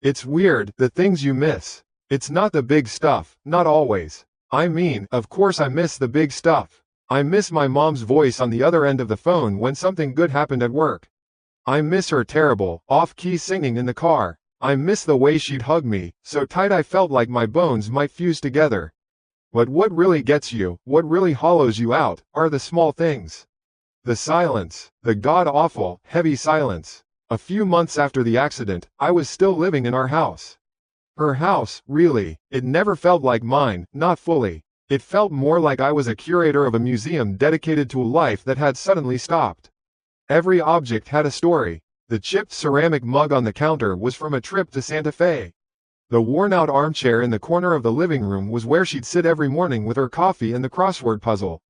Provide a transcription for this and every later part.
It's weird, the things you miss. It's not the big stuff, not always. I mean, of course I miss the big stuff. I miss my mom's voice on the other end of the phone when something good happened at work. I miss her terrible, off-key singing in the car. I miss the way she'd hug me, so tight I felt like my bones might fuse together. But what really gets you, what really hollows you out, are the small things. The silence, the god-awful, heavy silence. A few months after the accident, I was still living in our house. Her house, really, it never felt like mine, not fully. It felt more like I was a curator of a museum dedicated to a life that had suddenly stopped. Every object had a story. The chipped ceramic mug on the counter was from a trip to Santa Fe. The worn-out armchair in the corner of the living room was where she'd sit every morning with her coffee and the crossword puzzle.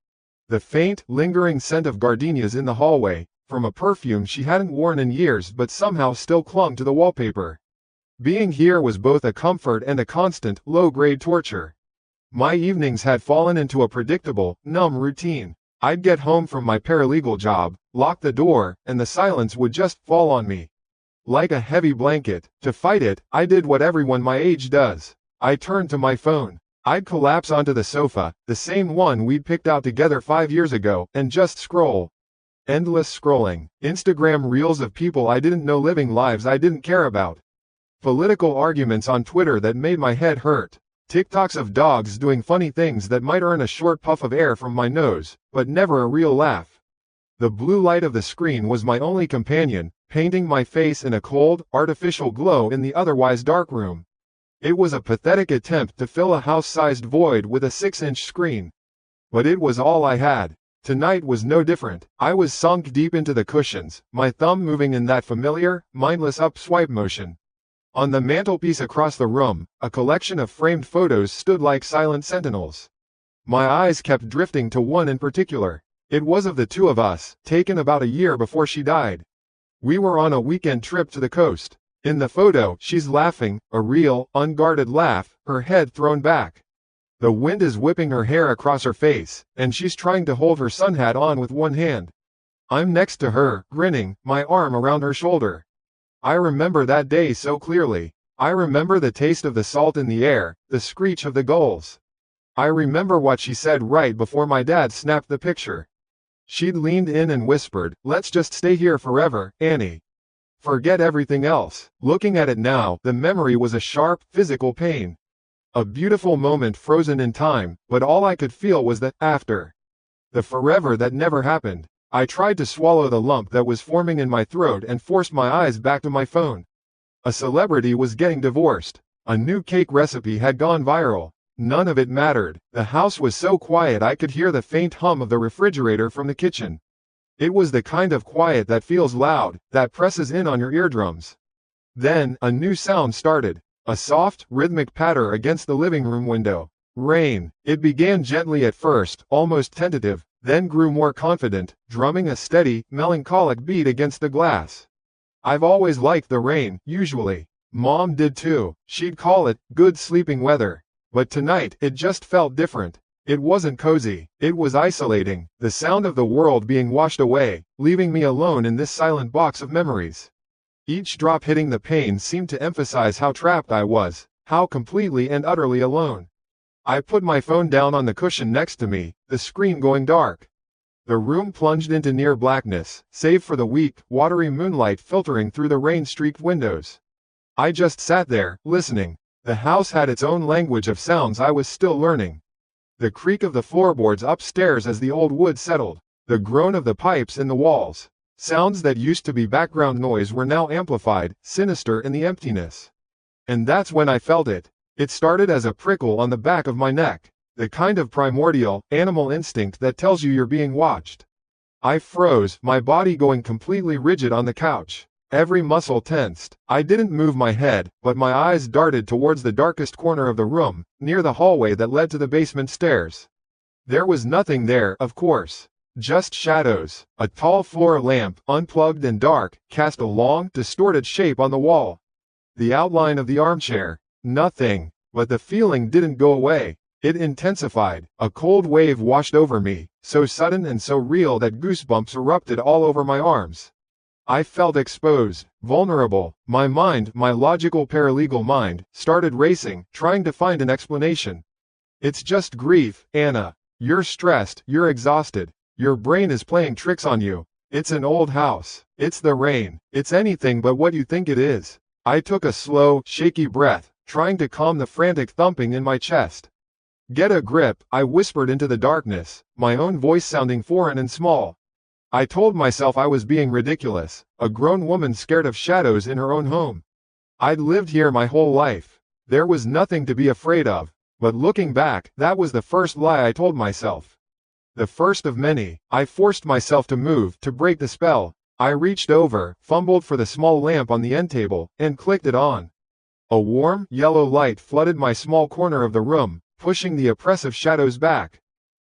The faint, lingering scent of gardenias in the hallway, from a perfume she hadn't worn in years but somehow still clung to the wallpaper. Being here was both a comfort and a constant, low-grade torture. My evenings had fallen into a predictable, numb routine. I'd get home from my paralegal job, lock the door, and the silence would just fall on me. Like a heavy blanket. To fight it, I did what everyone my age does. I turned to my phone. I'd collapse onto the sofa, the same one we'd picked out together 5 years ago, and just scroll. Endless scrolling. Instagram reels of people I didn't know living lives I didn't care about. Political arguments on Twitter that made my head hurt. TikToks of dogs doing funny things that might earn a short puff of air from my nose, but never a real laugh. The blue light of the screen was my only companion, painting my face in a cold, artificial glow in the otherwise dark room. It was a pathetic attempt to fill a house-sized void with a 6-inch screen. But it was all I had. Tonight was no different. I was sunk deep into the cushions, my thumb moving in that familiar, mindless up-swipe motion. On the mantelpiece across the room, a collection of framed photos stood like silent sentinels. My eyes kept drifting to one in particular. It was of the two of us, taken about a year before she died. We were on a weekend trip to the coast. In the photo, she's laughing, a real, unguarded laugh, her head thrown back. The wind is whipping her hair across her face, and she's trying to hold her sun hat on with one hand. I'm next to her, grinning, my arm around her shoulder. I remember that day so clearly. I remember the taste of the salt in the air, the screech of the gulls. I remember what she said right before my dad snapped the picture. She'd leaned in and whispered, "Let's just stay here forever, Annie. Forget everything else." Looking at it now, the memory was a sharp, physical pain. A beautiful moment frozen in time, but all I could feel was the after. The forever that never happened. I tried to swallow the lump that was forming in my throat and forced my eyes back to my phone. A celebrity was getting divorced. A new cake recipe had gone viral. None of it mattered. The house was so quiet I could hear the faint hum of the refrigerator from the kitchen. It was the kind of quiet that feels loud, that presses in on your eardrums. Then, a new sound started. A soft, rhythmic patter against the living room window. Rain. It began gently at first, almost tentative, then grew more confident, drumming a steady, melancholic beat against the glass. I've always liked the rain, usually. Mom did too. She'd call it good sleeping weather. But tonight, it just felt different. It wasn't cozy. It was isolating, the sound of the world being washed away, leaving me alone in this silent box of memories. Each drop hitting the pane seemed to emphasize how trapped I was, how completely and utterly alone. I put my phone down on the cushion next to me, the screen going dark. The room plunged into near blackness, save for the weak, watery moonlight filtering through the rain-streaked windows. I just sat there, listening. The house had its own language of sounds I was still learning. The creak of the floorboards upstairs as the old wood settled, the groan of the pipes in the walls. Sounds that used to be background noise were now amplified, sinister in the emptiness. And that's when I felt it. It started as a prickle on the back of my neck, the kind of primordial, animal instinct that tells you you're being watched. I froze, my body going completely rigid on the couch. Every muscle tensed. I didn't move my head, but my eyes darted towards the darkest corner of the room, near the hallway that led to the basement stairs. There was nothing there, of course. Just shadows. A tall floor lamp, unplugged and dark, cast a long, distorted shape on the wall. The outline of the armchair. Nothing. But the feeling didn't go away. It intensified. A cold wave washed over me, so sudden and so real that goosebumps erupted all over my arms. I felt exposed, vulnerable. My mind, my logical paralegal mind, started racing, trying to find an explanation. It's just grief, Anna. You're stressed, you're exhausted. Your brain is playing tricks on you. It's an old house. It's the rain. It's anything but what you think it is. I took a slow, shaky breath, trying to calm the frantic thumping in my chest. Get a grip, I whispered into the darkness, my own voice sounding foreign and small. I told myself I was being ridiculous, a grown woman scared of shadows in her own home. I'd lived here my whole life. There was nothing to be afraid of, but looking back, that was the first lie I told myself. The first of many. I forced myself to move, to break the spell. I reached over, fumbled for the small lamp on the end table, and clicked it on. A warm, yellow light flooded my small corner of the room, pushing the oppressive shadows back.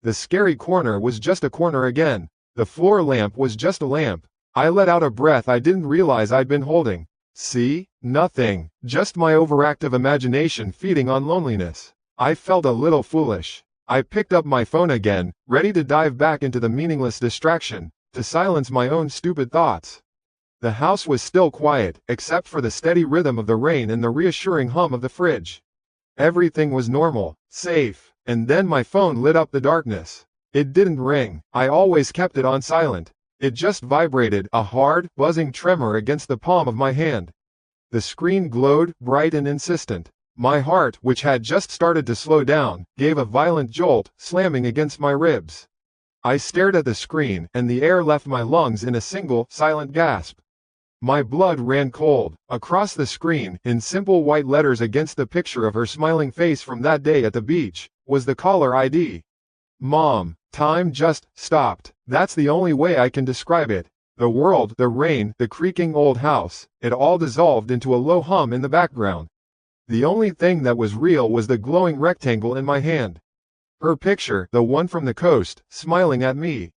The scary corner was just a corner again. The floor lamp was just a lamp. I let out a breath I didn't realize I'd been holding. See? Nothing. Just my overactive imagination feeding on loneliness. I felt a little foolish. I picked up my phone again, ready to dive back into the meaningless distraction, to silence my own stupid thoughts. The house was still quiet, except for the steady rhythm of the rain and the reassuring hum of the fridge. Everything was normal, safe, and then my phone lit up the darkness. It didn't ring. I always kept it on silent. It just vibrated, a hard, buzzing tremor against the palm of my hand. The screen glowed, bright and insistent. My heart, which had just started to slow down, gave a violent jolt, slamming against my ribs. I stared at the screen, and the air left my lungs in a single, silent gasp. My blood ran cold. Across the screen, in simple white letters against the picture of her smiling face from that day at the beach, was the caller ID. Mom. Time just stopped. That's the only way I can describe it. The world, the rain, the creaking old house, it all dissolved into a low hum in the background. The only thing that was real was the glowing rectangle in my hand. Her picture, the one from the coast, smiling at me.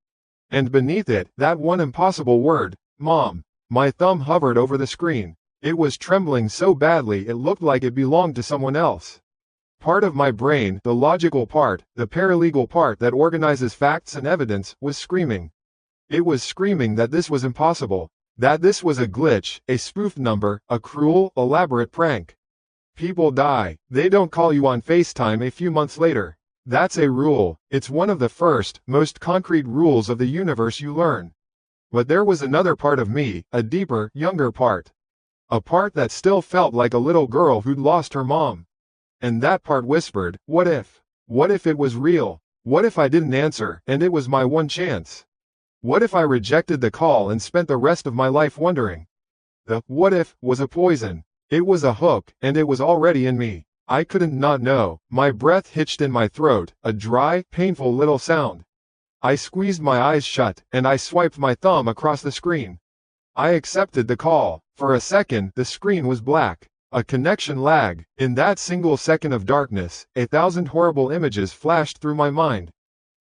And beneath it, that one impossible word, Mom. My thumb hovered over the screen. It was trembling so badly it looked like it belonged to someone else. Part of my brain, the logical part, the paralegal part that organizes facts and evidence, was screaming. It was screaming that this was impossible, that this was a glitch, a spoofed number, a cruel, elaborate prank. People die. They don't call you on FaceTime a few months later. That's a rule. It's one of the first, most concrete rules of the universe you learn. But there was another part of me, a deeper, younger part. A part that still felt like a little girl who'd lost her mom. And that part whispered, what if? What if it was real? What if I didn't answer, and it was my one chance? What if I rejected the call and spent the rest of my life wondering? The what if was a poison. It was a hook, and it was already in me. I couldn't not know. My breath hitched in my throat, a dry, painful little sound. I squeezed my eyes shut, and I swiped my thumb across the screen. I accepted the call. For a second, the screen was black. A connection lag. In that single second of darkness, 1,000 horrible images flashed through my mind.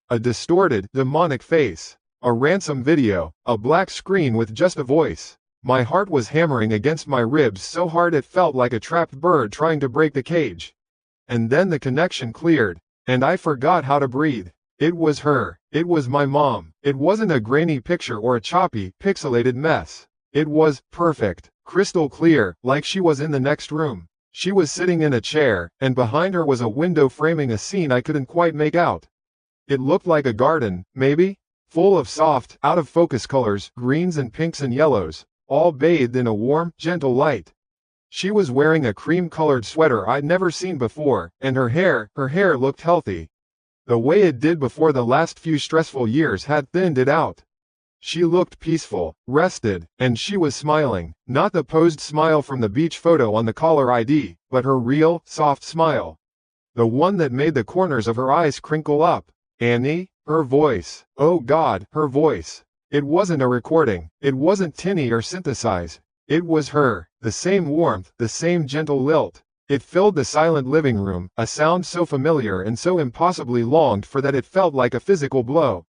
A distorted, demonic face. A ransom video. A black screen with just a voice. My heart was hammering against my ribs so hard it felt like a trapped bird trying to break the cage. And then the connection cleared, and I forgot how to breathe. It was her. It was my mom. It wasn't a grainy picture or a choppy, pixelated mess. It was perfect, crystal clear, like she was in the next room. She was sitting in a chair, and behind her was a window framing a scene I couldn't quite make out. It looked like a garden, maybe? Full of soft, out-of-focus colors, greens and pinks and yellows, all bathed in a warm, gentle light. She was wearing a cream-colored sweater I'd never seen before, and her hair looked healthy. The way it did before the last few stressful years had thinned it out. She looked peaceful, rested, and she was smiling, not the posed smile from the beach photo on the caller ID, but her real, soft smile. The one that made the corners of her eyes crinkle up. Annie? Her voice. Oh God, her voice. It wasn't a recording. It wasn't tinny or synthesized. It was her. The same warmth, the same gentle lilt. It filled the silent living room, a sound so familiar and so impossibly longed for that it felt like a physical blow.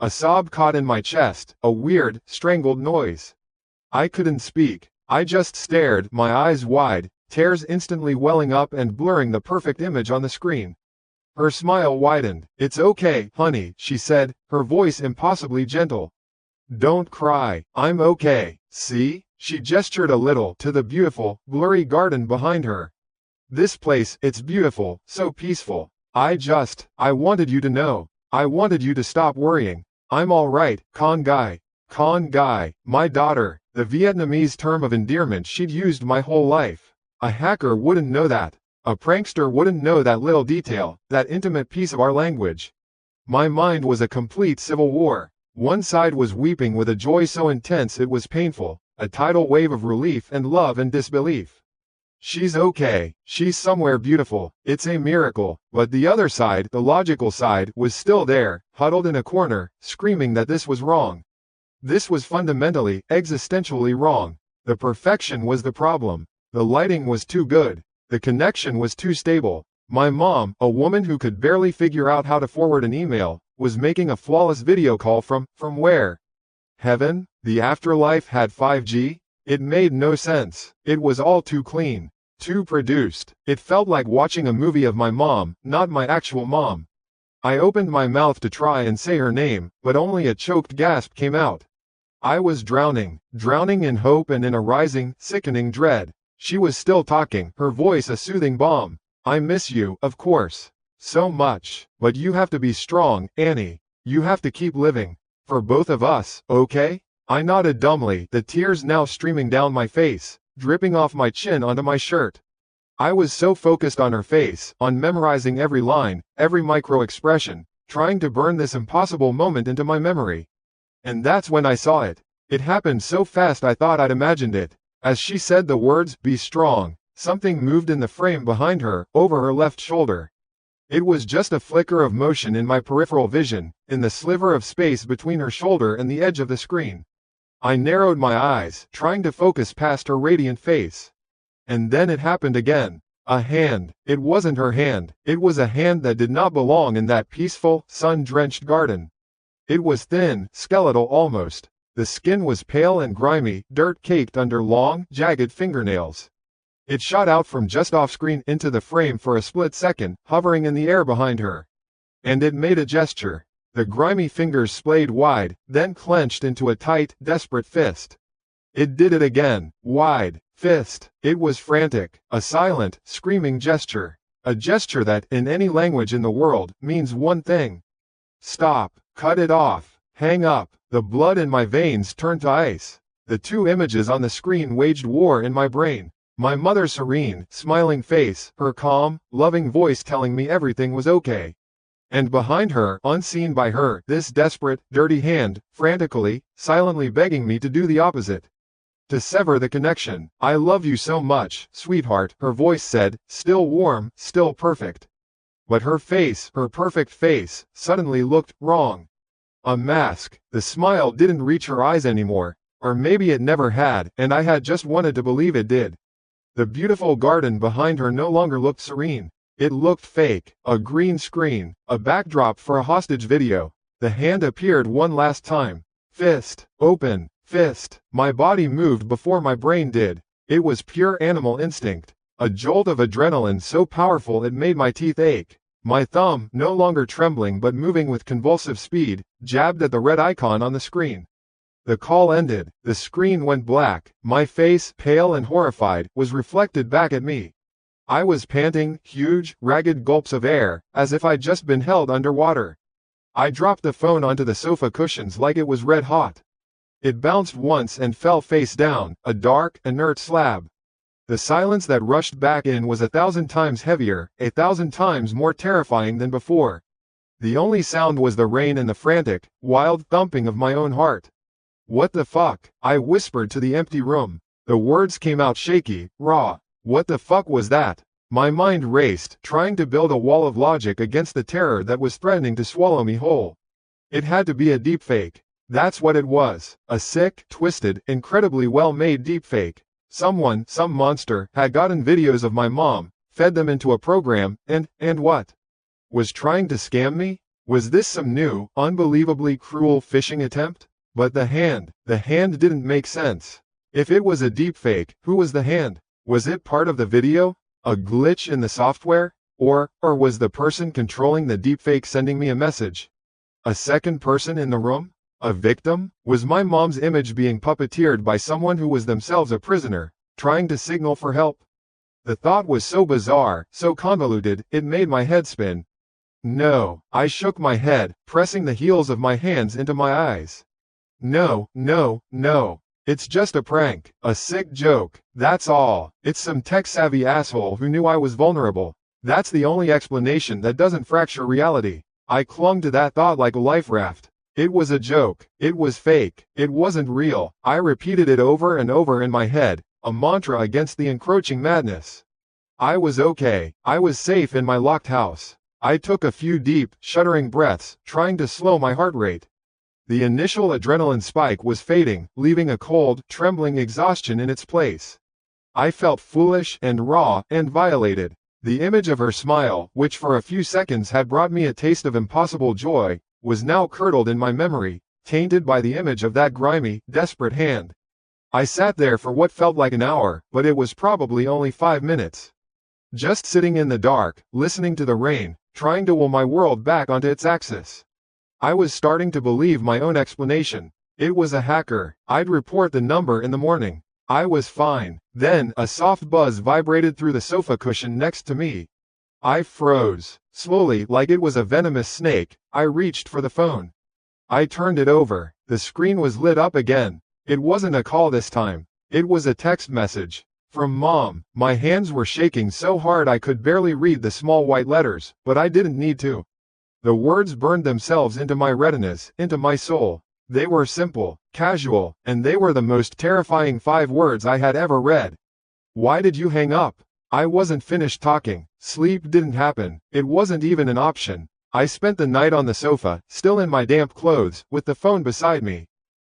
A sob caught in my chest, a weird, strangled noise. I couldn't speak. I just stared, my eyes wide, tears instantly welling up and blurring the perfect image on the screen. Her smile widened. It's okay, honey, she said, her voice impossibly gentle. Don't cry. I'm okay. See? She gestured a little to the beautiful, blurry garden behind her. This place, it's beautiful, so peaceful. I wanted you to know. I wanted you to stop worrying. I'm alright, Con Guy. Con Guy, my daughter, the Vietnamese term of endearment she'd used my whole life. A hacker wouldn't know that. A prankster wouldn't know that little detail, that intimate piece of our language. My mind was a complete civil war. One side was weeping with a joy so intense it was painful, a tidal wave of relief and love and disbelief. She's okay, she's somewhere beautiful, it's a miracle, but the other side, the logical side, was still there, huddled in a corner, screaming that this was wrong. This was fundamentally, existentially wrong. The perfection was the problem. The lighting was too good. The connection was too stable. My mom, a woman who could barely figure out how to forward an email, was making a flawless video call from where? Heaven? The afterlife had 5G? It made no sense. It was all too clean. Too produced. It felt like watching a movie of my mom, not my actual mom. I opened my mouth to try and say her name, but only a choked gasp came out. I was drowning in hope and in a rising, sickening dread. She was still talking, her voice a soothing balm. I miss you, of course. So much. But you have to be strong, Annie. You have to keep living. For both of us, okay? I nodded dumbly, the tears now streaming down my face, dripping off my chin onto my shirt. I was so focused on her face, on memorizing every line, every micro-expression, trying to burn this impossible moment into my memory. And that's when I saw it. It happened so fast I thought I'd imagined it. As she said the words, "Be strong," something moved in the frame behind her, over her left shoulder. It was just a flicker of motion in my peripheral vision, in the sliver of space between her shoulder and the edge of the screen. I narrowed my eyes, trying to focus past her radiant face. And then it happened again. A hand. It wasn't her hand. It was a hand that did not belong in that peaceful, sun-drenched garden. It was thin, skeletal almost. The skin was pale and grimy, dirt-caked under long, jagged fingernails. It shot out from just off-screen into the frame for a split second, hovering in the air behind her. And it made a gesture. The grimy fingers splayed wide, then clenched into a tight, desperate fist. It did it again. Wide. Fist. It was frantic. A silent, screaming gesture. A gesture that, in any language in the world, means one thing. Stop. Cut it off. Hang up. The blood in my veins turned to ice. The two images on the screen waged war in my brain. My mother's serene, smiling face, her calm, loving voice telling me everything was okay. And behind her, unseen by her, this desperate, dirty hand, frantically, silently begging me to do the opposite. To sever the connection. I love you so much, sweetheart, her voice said, still warm, still perfect. But her face, her perfect face, suddenly looked wrong. A mask. The smile didn't reach her eyes anymore, or maybe it never had, and I had just wanted to believe it did. The beautiful garden behind her no longer looked serene. It looked fake, a green screen, a backdrop for a hostage video. The hand appeared one last time. Fist. Open. Fist. My body moved before my brain did. It was pure animal instinct. A jolt of adrenaline so powerful it made my teeth ache. My thumb, no longer trembling but moving with convulsive speed, jabbed at the red icon on the screen. The call ended. The screen went black. My face, pale and horrified, was reflected back at me. I was panting, huge, ragged gulps of air, as if I'd just been held underwater. I dropped the phone onto the sofa cushions like it was red hot. It bounced once and fell face down, a dark, inert slab. The silence that rushed back in was 1,000 times heavier, 1,000 times more terrifying than before. The only sound was the rain and the frantic, wild thumping of my own heart. What the fuck? I whispered to the empty room. The words came out shaky, raw. What the fuck was that? My mind raced, trying to build a wall of logic against the terror that was threatening to swallow me whole. It had to be a deepfake. That's what it was. A sick, twisted, incredibly well-made deepfake. Someone, some monster, had gotten videos of my mom, fed them into a program, and what? Was trying to scam me? Was this some new, unbelievably cruel phishing attempt? But the hand didn't make sense. If it was a deepfake, who was the hand? Was it part of the video? A glitch in the software? Or was the person controlling the deepfake sending me a message? A second person in the room? A victim? Was my mom's image being puppeteered by someone who was themselves a prisoner, trying to signal for help? The thought was so bizarre, so convoluted, it made my head spin. No, I shook my head, pressing the heels of my hands into my eyes. No, no, no. It's just a prank, a sick joke, that's all. It's some tech-savvy asshole who knew I was vulnerable. That's the only explanation that doesn't fracture reality. I clung to that thought like a life raft. It was a joke. It was fake. It wasn't real. I repeated it over and over in my head, a mantra against the encroaching madness. I was okay. I was safe in my locked house. I took a few deep, shuddering breaths, trying to slow my heart rate. The initial adrenaline spike was fading, leaving a cold, trembling exhaustion in its place. I felt foolish and raw and violated. The image of her smile, which for a few seconds had brought me a taste of impossible joy, was now curdled in my memory, tainted by the image of that grimy, desperate hand. I sat there for what felt like an hour, but it was probably only 5 minutes. Just sitting in the dark, listening to the rain, trying to will my world back onto its axis. I was starting to believe my own explanation. It was a hacker. I'd report the number in the morning. I was fine. Then, a soft buzz vibrated through the sofa cushion next to me. I froze. Slowly, like it was a venomous snake, I reached for the phone. I turned it over. The screen was lit up again. It wasn't a call this time. It was a text message. From Mom. My hands were shaking so hard I could barely read the small white letters, but I didn't need to. The words burned themselves into my retinas, into my soul. They were simple, casual, and they were the most terrifying 5 words I had ever read. Why did you hang up? I wasn't finished talking. Sleep didn't happen. It wasn't even an option. I spent the night on the sofa, still in my damp clothes, with the phone beside me.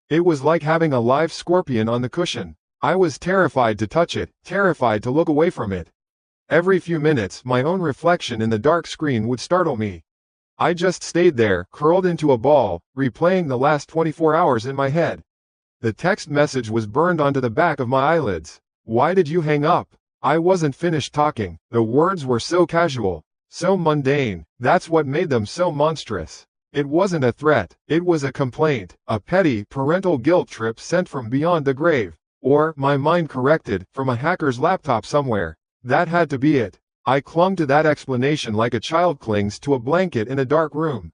It was like having a live scorpion on the cushion. I was terrified to touch it, terrified to look away from it. Every few minutes, my own reflection in the dark screen would startle me. I just stayed there, curled into a ball, replaying the last 24 hours in my head. The text message was burned onto the back of my eyelids. Why did you hang up? I wasn't finished talking. The words were so casual, so mundane. That's what made them so monstrous. It wasn't a threat. It was a complaint, a petty, parental guilt trip sent from beyond the grave. Or, my mind corrected, from a hacker's laptop somewhere. That had to be it. I clung to that explanation like a child clings to a blanket in a dark room.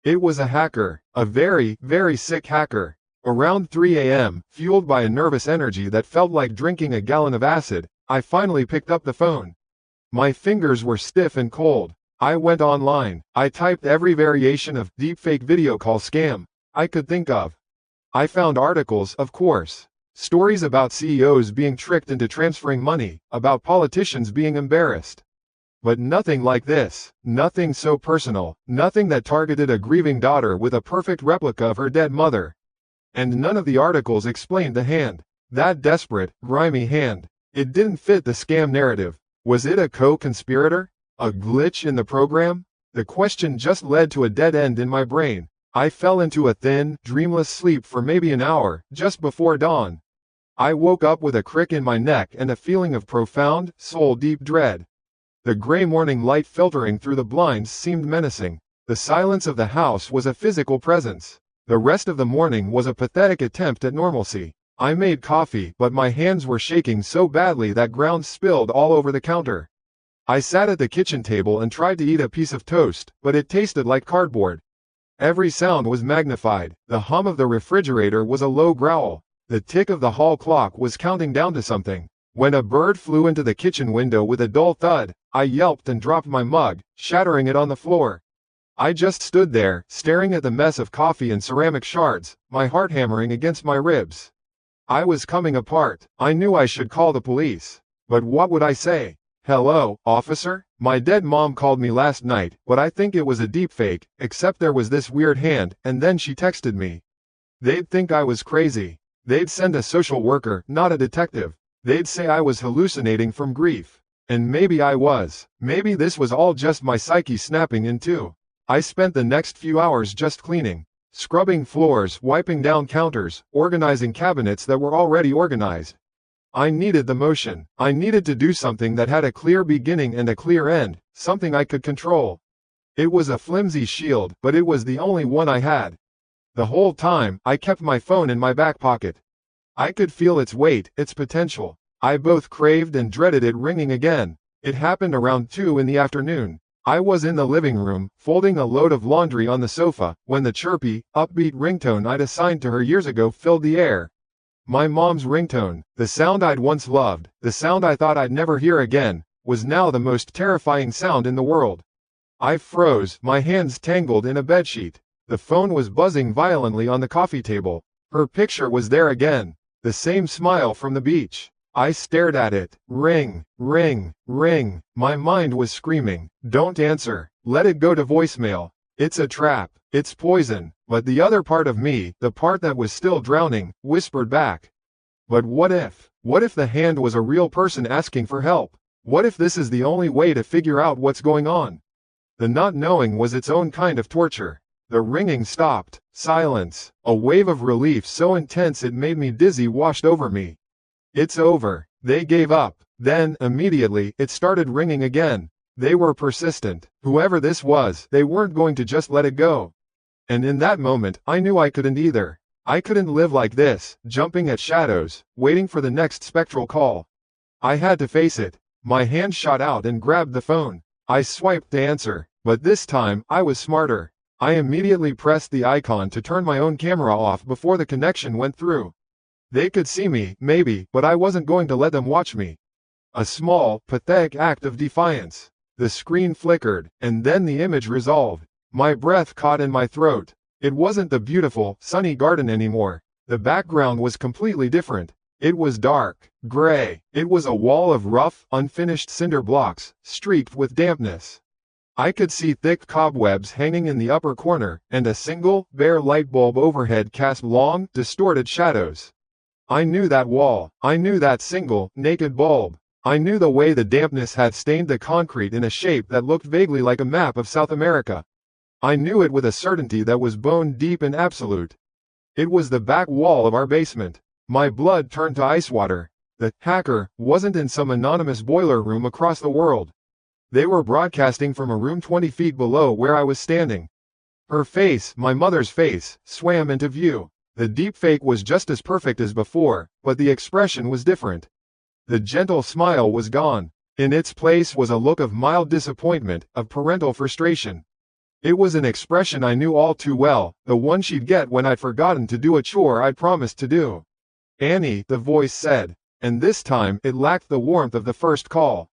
It was a hacker, a very, very sick hacker. Around 3 a.m., fueled by a nervous energy that felt like drinking a gallon of acid, I finally picked up the phone. My fingers were stiff and cold. I went online. I typed every variation of deepfake video call scam I could think of. I found articles, of course. Stories about CEOs being tricked into transferring money, about politicians being embarrassed. But nothing like this, nothing so personal, nothing that targeted a grieving daughter with a perfect replica of her dead mother. And none of the articles explained the hand. That desperate, grimy hand. It didn't fit the scam narrative. Was it a co-conspirator? A glitch in the program? The question just led to a dead end in my brain. I fell into a thin, dreamless sleep for maybe an hour, just before dawn. I woke up with a crick in my neck and a feeling of profound, soul-deep dread. The gray morning light filtering through the blinds seemed menacing. The silence of the house was a physical presence. The rest of the morning was a pathetic attempt at normalcy. I made coffee, but my hands were shaking so badly that grounds spilled all over the counter. I sat at the kitchen table and tried to eat a piece of toast, but it tasted like cardboard. Every sound was magnified. The hum of the refrigerator was a low growl. The tick of the hall clock was counting down to something. When a bird flew into the kitchen window with a dull thud, I yelped and dropped my mug, shattering it on the floor. I just stood there, staring at the mess of coffee and ceramic shards, my heart hammering against my ribs. I was coming apart. I knew I should call the police. But what would I say? Hello, officer? My dead mom called me last night, but I think it was a deepfake, except there was this weird hand, and then she texted me. They'd think I was crazy. They'd send a social worker, not a detective. They'd say I was hallucinating from grief. And maybe I was. Maybe this was all just my psyche snapping in two. I spent the next few hours just cleaning, scrubbing floors, wiping down counters, organizing cabinets that were already organized. I needed the motion. I needed to do something that had a clear beginning and a clear end, something I could control. It was a flimsy shield, but it was the only one I had. The whole time, I kept my phone in my back pocket. I could feel its weight, its potential. I both craved and dreaded it ringing again. It happened around 2 in the afternoon. I was in the living room, folding a load of laundry on the sofa, when the chirpy, upbeat ringtone I'd assigned to her years ago filled the air. My mom's ringtone, the sound I'd once loved, the sound I thought I'd never hear again, was now the most terrifying sound in the world. I froze, my hands tangled in a bedsheet. The phone was buzzing violently on the coffee table. Her picture was there again, the same smile from the beach. I stared at it. Ring, ring, ring. My mind was screaming, don't answer, let it go to voicemail. It's a trap, it's poison. But the other part of me, the part that was still drowning, whispered back. But what if? What if the hand was a real person asking for help? What if this is the only way to figure out what's going on? The not knowing was its own kind of torture. The ringing stopped. Silence. A wave of relief so intense it made me dizzy washed over me. It's over. They gave up. Then, immediately, it started ringing again. They were persistent. Whoever this was, they weren't going to just let it go. And in that moment, I knew I couldn't either. I couldn't live like this, jumping at shadows, waiting for the next spectral call. I had to face it. My hand shot out and grabbed the phone. I swiped to answer, but this time, I was smarter. I immediately pressed the icon to turn my own camera off before the connection went through. They could see me, maybe, but I wasn't going to let them watch me. A small, pathetic act of defiance. The screen flickered, and then the image resolved. My breath caught in my throat. It wasn't the beautiful, sunny garden anymore. The background was completely different. It was dark, gray. It was a wall of rough, unfinished cinder blocks, streaked with dampness. I could see thick cobwebs hanging in the upper corner, and a single, bare light bulb overhead cast long, distorted shadows. I knew that wall. I knew that single, naked bulb. I knew the way the dampness had stained the concrete in a shape that looked vaguely like a map of South America. I knew it with a certainty that was bone deep and absolute. It was the back wall of our basement. My blood turned to ice water. The hacker wasn't in some anonymous boiler room across the world. They were broadcasting from a room 20 feet below where I was standing. Her face, my mother's face, swam into view. The deepfake was just as perfect as before, but the expression was different. The gentle smile was gone. In its place was a look of mild disappointment, of parental frustration. It was an expression I knew all too well, the one she'd get when I'd forgotten to do a chore I'd promised to do. Annie, the voice said, and this time it lacked the warmth of the first call.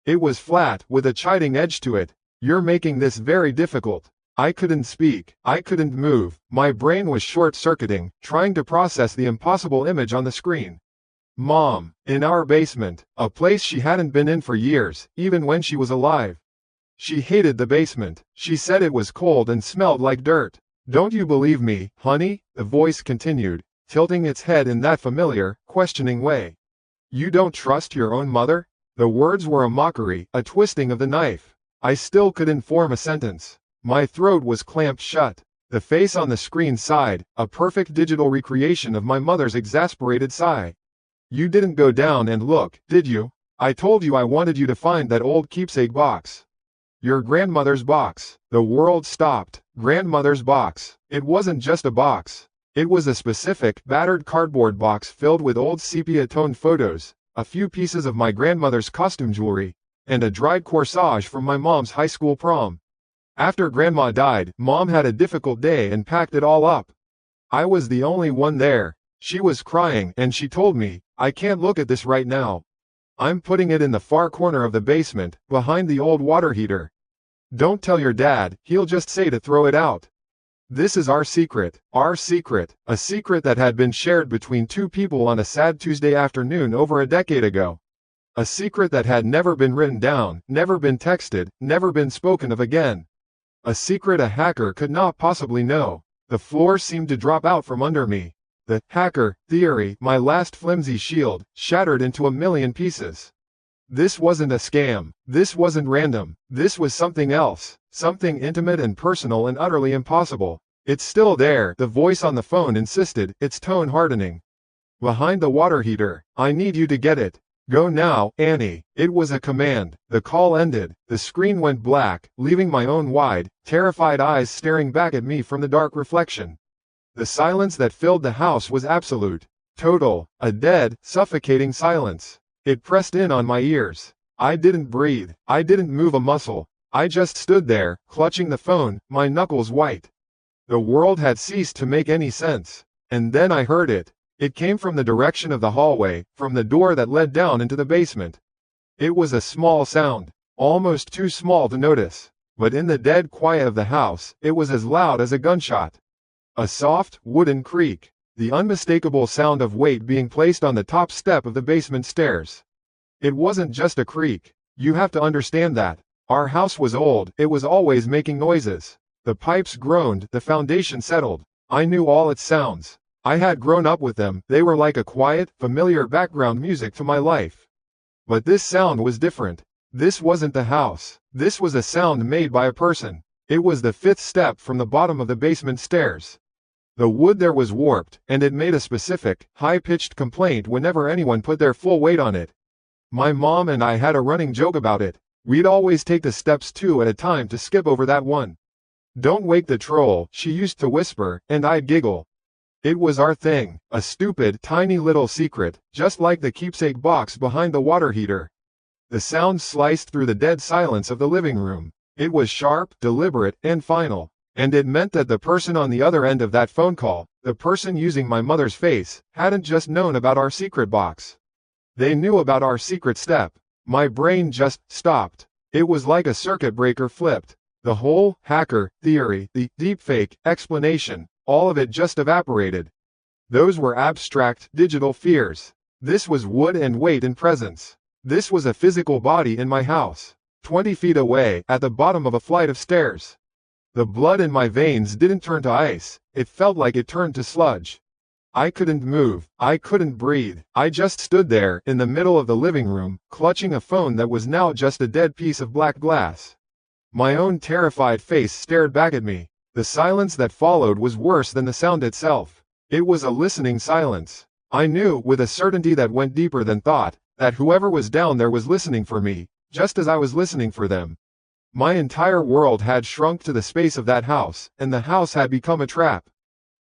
It was flat, with a chiding edge to it. You're making this very difficult. I couldn't speak. I couldn't move. My brain was short-circuiting, trying to process the impossible image on the screen. Mom, in our basement, a place she hadn't been in for years, even when she was alive. She hated the basement. She said it was cold and smelled like dirt. Don't you believe me, honey? The voice continued, tilting its head in that familiar, questioning way. You don't trust your own mother? The words were a mockery, a twisting of the knife. I still couldn't form a sentence. My throat was clamped shut. The face on the screen sighed, a perfect digital recreation of my mother's exasperated sigh. You didn't go down and look, did you? I told you I wanted you to find that old keepsake box. Your grandmother's box. The world stopped. Grandmother's box. It wasn't just a box. It was a specific, battered cardboard box filled with old sepia-toned photos, a few pieces of my grandmother's costume jewelry, and a dried corsage from my mom's high school prom. After Grandma died, Mom had a difficult day and packed it all up. I was the only one there. She was crying, and she told me, I can't look at this right now. I'm putting it in the far corner of the basement, behind the old water heater. Don't tell your dad, he'll just say to throw it out. This is our secret, a secret that had been shared between two people on a sad Tuesday afternoon over a decade ago. A secret that had never been written down, never been texted, never been spoken of again. A secret a hacker could not possibly know. The floor seemed to drop out from under me. The hacker theory, my last flimsy shield, shattered into a million pieces. This wasn't a scam. This wasn't random. This was something else. Something intimate and personal and utterly impossible. It's still there, the voice on the phone insisted, its tone hardening. Behind the water heater. I need you to get it. Go now, Annie. It was a command. The call ended. The screen went black, leaving my own wide, terrified eyes staring back at me from the dark reflection. The silence that filled the house was absolute. Total. A dead, suffocating silence. It pressed in on my ears. I didn't breathe. I didn't move a muscle. I just stood there, clutching the phone, my knuckles white. The world had ceased to make any sense. And then I heard it. It came from the direction of the hallway, from the door that led down into the basement. It was a small sound, almost too small to notice. But in the dead quiet of the house, it was as loud as a gunshot. A soft, wooden creak. The unmistakable sound of weight being placed on the top step of the basement stairs. It wasn't just a creak. You have to understand that. Our house was old, it was always making noises. The pipes groaned, the foundation settled. I knew all its sounds. I had grown up with them, they were like a quiet, familiar background music to my life. But this sound was different. This wasn't the house. This was a sound made by a person. It was the fifth step from the bottom of the basement stairs. The wood there was warped, and it made a specific, high-pitched complaint whenever anyone put their full weight on it. My mom and I had a running joke about it. We'd always take the steps two at a time to skip over that one. "Don't wake the troll," she used to whisper, and I'd giggle. It was our thing, a stupid, tiny little secret, just like the keepsake box behind the water heater. The sound sliced through the dead silence of the living room. It was sharp, deliberate, and final. And it meant that the person on the other end of that phone call, the person using my mother's face, hadn't just known about our secret box. They knew about our secret step. My brain just stopped. It was like a circuit breaker flipped. The whole hacker theory, the deepfake explanation, all of it just evaporated. Those were abstract, digital fears. This was wood and weight and presence. This was a physical body in my house, 20 feet away, at the bottom of a flight of stairs. The blood in my veins didn't turn to ice, it felt like it turned to sludge. I couldn't move, I couldn't breathe, I just stood there, in the middle of the living room, clutching a phone that was now just a dead piece of black glass. My own terrified face stared back at me. The silence that followed was worse than the sound itself. It was a listening silence. I knew, with a certainty that went deeper than thought, that whoever was down there was listening for me, just as I was listening for them. My entire world had shrunk to the space of that house, and the house had become a trap.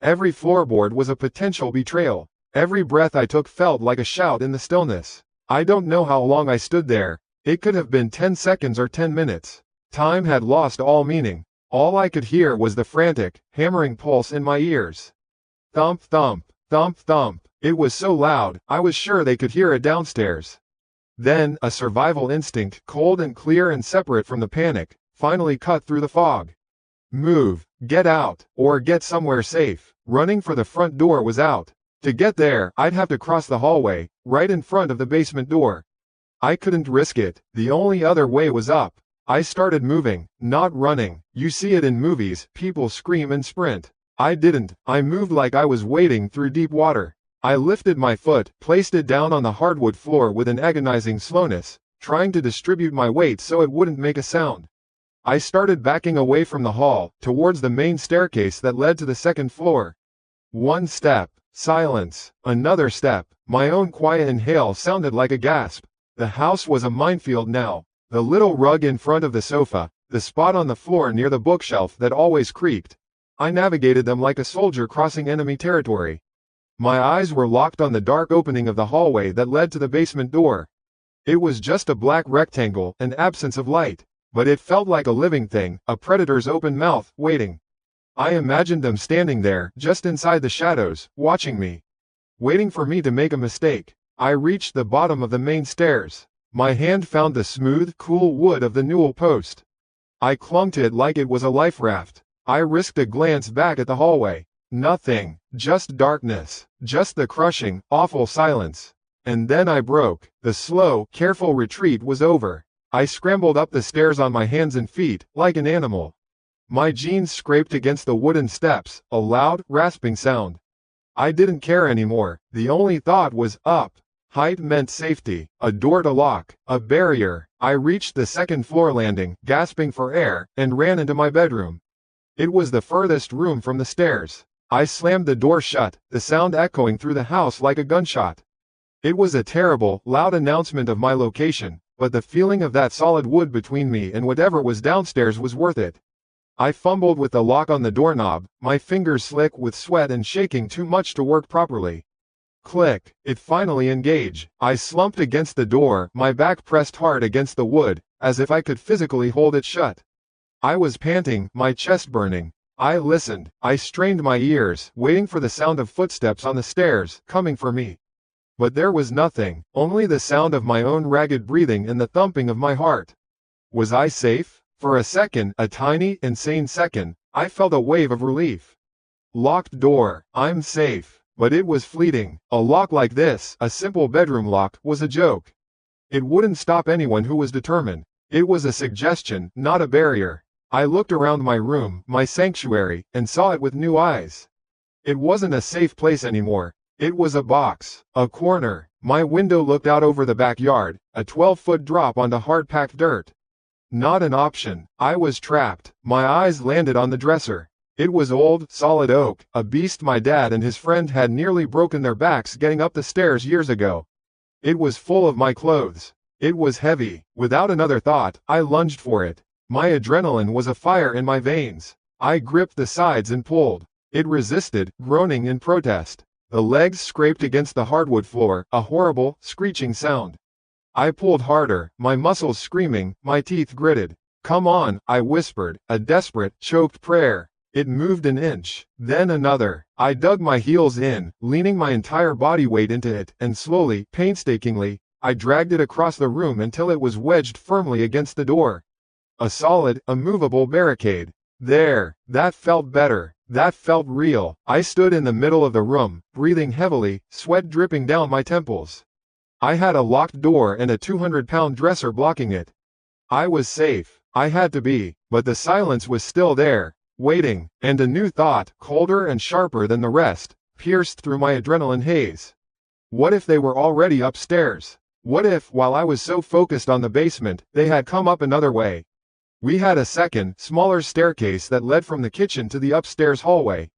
Every floorboard was a potential betrayal. Every breath I took felt like a shout in the stillness. I don't know how long I stood there. It could have been 10 seconds or 10 minutes. Time had lost all meaning. All I could hear was the frantic, hammering pulse in my ears. Thump, thump, thump, thump. It was so loud, I was sure they could hear it downstairs. Then, a survival instinct, cold and clear and separate from the panic, finally cut through the fog. Move, get out, or get somewhere safe. Running for the front door was out. To get there, I'd have to cross the hallway, right in front of the basement door. I couldn't risk it, the only other way was up. I started moving, not running. You see it in movies, people scream and sprint. I didn't, I moved like I was wading through deep water. I lifted my foot, placed it down on the hardwood floor with an agonizing slowness, trying to distribute my weight so it wouldn't make a sound. I started backing away from the hall, towards the main staircase that led to the second floor. One step, silence. Another step, my own quiet inhale sounded like a gasp. The house was a minefield now. The little rug in front of the sofa, the spot on the floor near the bookshelf that always creaked. I navigated them like a soldier crossing enemy territory. My eyes were locked on the dark opening of the hallway that led to the basement door. It was just a black rectangle, an absence of light. But it felt like a living thing, a predator's open mouth, waiting. I imagined them standing there, just inside the shadows, watching me. Waiting for me to make a mistake. I reached the bottom of the main stairs. My hand found the smooth, cool wood of the newel post. I clung to it like it was a life raft. I risked a glance back at the hallway. Nothing, just darkness, just the crushing, awful silence. And then I broke. The slow, careful retreat was over. I scrambled up the stairs on my hands and feet, like an animal. My jeans scraped against the wooden steps, a loud, rasping sound. I didn't care anymore. The only thought was up. Height meant safety, a door to lock, a barrier. I reached the second floor landing, gasping for air, and ran into my bedroom. It was the furthest room from the stairs. I slammed the door shut, the sound echoing through the house like a gunshot. It was a terrible, loud announcement of my location, but the feeling of that solid wood between me and whatever was downstairs was worth it. I fumbled with the lock on the doorknob, my fingers slick with sweat and shaking too much to work properly. Click, it finally engaged. I slumped against the door, my back pressed hard against the wood, as if I could physically hold it shut. I was panting, my chest burning. I listened, I strained my ears, waiting for the sound of footsteps on the stairs, coming for me. But there was nothing, only the sound of my own ragged breathing and the thumping of my heart. Was I safe? For a second, a tiny, insane second, I felt a wave of relief. Locked door, I'm safe. But it was fleeting. A lock like this, a simple bedroom lock, was a joke. It wouldn't stop anyone who was determined. It was a suggestion, not a barrier. I looked around my room, my sanctuary, and saw it with new eyes. It wasn't a safe place anymore. It was a box, a corner. My window looked out over the backyard, a 12-foot drop onto hard-packed dirt. Not an option. I was trapped. My eyes landed on the dresser. It was old, solid oak, a beast my dad and his friend had nearly broken their backs getting up the stairs years ago. It was full of my clothes. It was heavy. Without another thought, I lunged for it. My adrenaline was afire in my veins. I gripped the sides and pulled. It resisted, groaning in protest. The legs scraped against the hardwood floor, a horrible, screeching sound. I pulled harder, my muscles screaming, my teeth gritted. "Come on," I whispered, a desperate, choked prayer. It moved an inch, then another. I dug my heels in, leaning my entire body weight into it, and slowly, painstakingly, I dragged it across the room until it was wedged firmly against the door. A solid, immovable barricade. There, that felt better. That felt real. I stood in the middle of the room, breathing heavily, sweat dripping down my temples. I had a locked door and a 200-pound dresser blocking it. I was safe. I had to be, but the silence was still there. Waiting, and a new thought, colder and sharper than the rest, pierced through my adrenaline haze. What if they were already upstairs? What if, while I was so focused on the basement, they had come up another way? We had a second, smaller staircase that led from the kitchen to the upstairs hallway.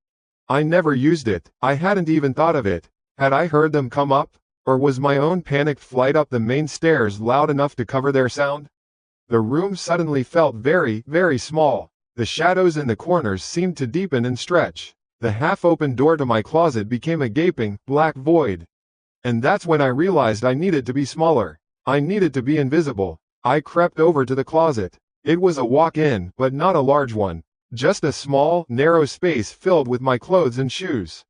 I never used it. I hadn't even thought of it. Had I heard them come up? Or was my own panicked flight up the main stairs loud enough to cover their sound? The room suddenly felt very, very small. The shadows in the corners seemed to deepen and stretch. The half-open door to my closet became a gaping, black void. And that's when I realized I needed to be smaller. I needed to be invisible. I crept over to the closet. It was a walk-in, but not a large one. Just a small, narrow space filled with my clothes and shoes.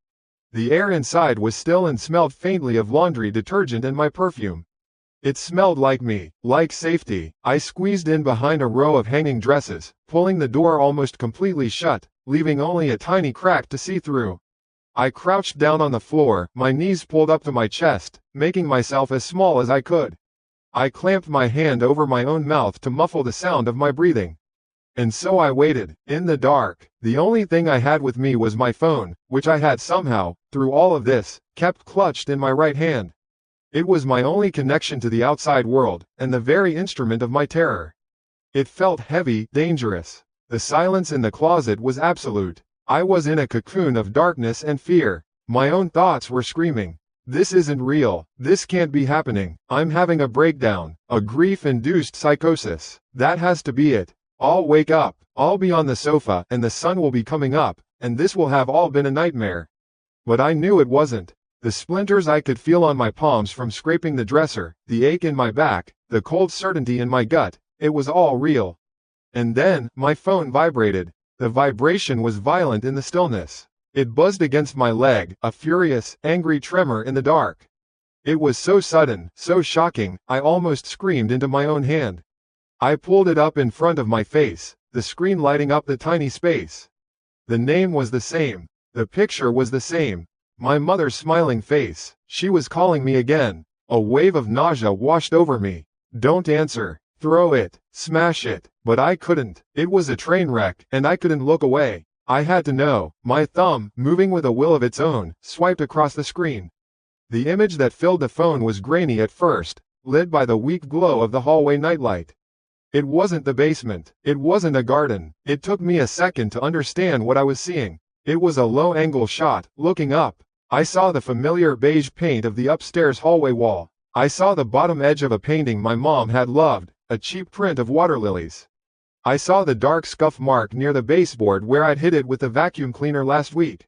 The air inside was still and smelled faintly of laundry detergent and my perfume. It smelled like me, like safety. I squeezed in behind a row of hanging dresses, pulling the door almost completely shut, leaving only a tiny crack to see through. I crouched down on the floor, my knees pulled up to my chest, making myself as small as I could. I clamped my hand over my own mouth to muffle the sound of my breathing. And so I waited, in the dark. The only thing I had with me was my phone, which I had somehow, through all of this, kept clutched in my right hand. It was my only connection to the outside world, and the very instrument of my terror. It felt heavy, dangerous. The silence in the closet was absolute. I was in a cocoon of darkness and fear. My own thoughts were screaming, "This isn't real. This can't be happening. I'm having a breakdown, a grief-induced psychosis. That has to be it. I'll wake up. I'll be on the sofa, and the sun will be coming up, and this will have all been a nightmare." But I knew it wasn't. The splinters I could feel on my palms from scraping the dresser, the ache in my back, the cold certainty in my gut, it was all real. And then, my phone vibrated. The vibration was violent in the stillness. It buzzed against my leg, a furious, angry tremor in the dark. It was so sudden, so shocking, I almost screamed into my own hand. I pulled it up in front of my face, the screen lighting up the tiny space. The name was the same. The picture was the same. My mother's smiling face. She was calling me again. A wave of nausea washed over me. "Don't answer. Throw it. Smash it." But I couldn't. It was a train wreck, and I couldn't look away. I had to know. My thumb, moving with a will of its own, swiped across the screen. The image that filled the phone was grainy at first, lit by the weak glow of the hallway nightlight. It wasn't the basement. It wasn't a garden. It took me a second to understand what I was seeing. It was a low-angle shot, looking up. I saw the familiar beige paint of the upstairs hallway wall. I saw the bottom edge of a painting my mom had loved, a cheap print of water lilies. I saw the dark scuff mark near the baseboard where I'd hit it with the vacuum cleaner last week.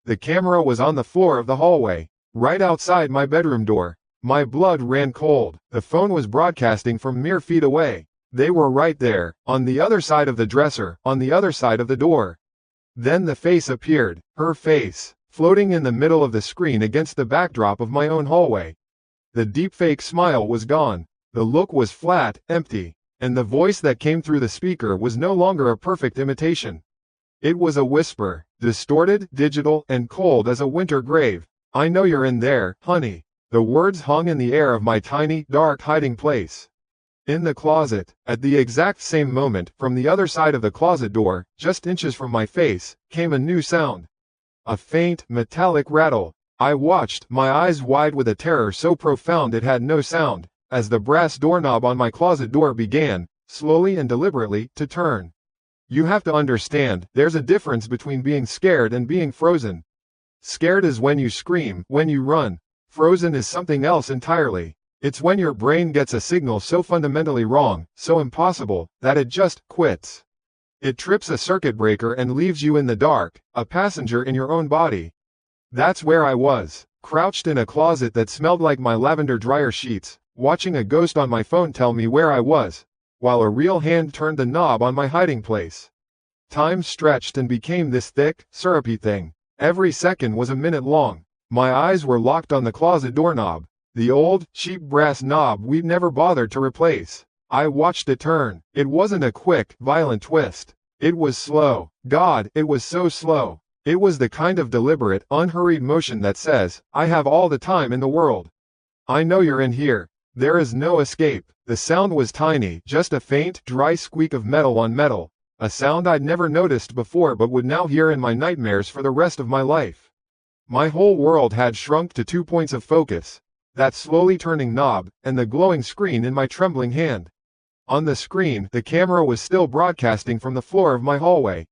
The camera was on the floor of the hallway, right outside my bedroom door. My blood ran cold. The phone was broadcasting from mere feet away. They were right there, on the other side of the dresser, on the other side of the door. Then the face appeared, her face, floating in the middle of the screen against the backdrop of my own hallway. The deepfake smile was gone. The look was flat, empty, and the voice that came through the speaker was no longer a perfect imitation. It was a whisper, distorted, digital, and cold as a winter grave. I know you're in there, honey. The words hung in the air of my tiny, dark hiding place. In the closet, at the exact same moment, from the other side of the closet door, just inches from my face, came a new sound. A faint, metallic rattle. I watched, my eyes wide with a terror so profound it had no sound, as the brass doorknob on my closet door began, slowly and deliberately, to turn. You have to understand, there's a difference between being scared and being frozen. Scared is when you scream, when you run. Frozen is something else entirely. It's when your brain gets a signal so fundamentally wrong, so impossible, that it just quits. It trips a circuit breaker and leaves you in the dark, a passenger in your own body. That's where I was, crouched in a closet that smelled like my lavender dryer sheets, watching a ghost on my phone tell me where I was, while a real hand turned the knob on my hiding place. Time stretched and became this thick, syrupy thing. Every second was a minute long. My eyes were locked on the closet doorknob, the old, cheap brass knob we'd never bothered to replace. I watched it turn. It wasn't a quick, violent twist. It was slow. God, it was so slow. It was the kind of deliberate, unhurried motion that says, I have all the time in the world. I know you're in here. There is no escape. The sound was tiny, just a faint, dry squeak of metal on metal. A sound I'd never noticed before but would now hear in my nightmares for the rest of my life. My whole world had shrunk to 2 points of focus. That slowly turning knob, and the glowing screen in my trembling hand. On the screen, the camera was still broadcasting from the floor of my hallway.